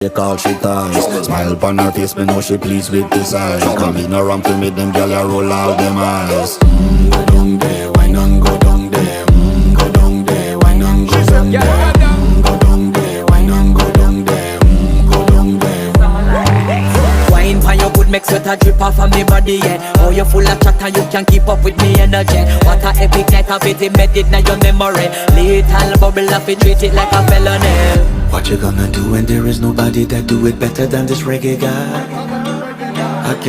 They call she ties. Smile upon her face, me know she pleased with this eyes. Come in around to me, them gyal a roll out them eyes. Go down there, why not go down there? Go down there, why not go down there? Go down there, why not go down there? Go down there. Wine pan your good, make sweat a drip off of me body, yeah. Oh, you full of chatter, you can't keep up with me energy. What a epic night of it, embedded in your memory. Little bubble up, it treat it like a felony. What you gonna do when there is nobody that do it better than this reggae guy?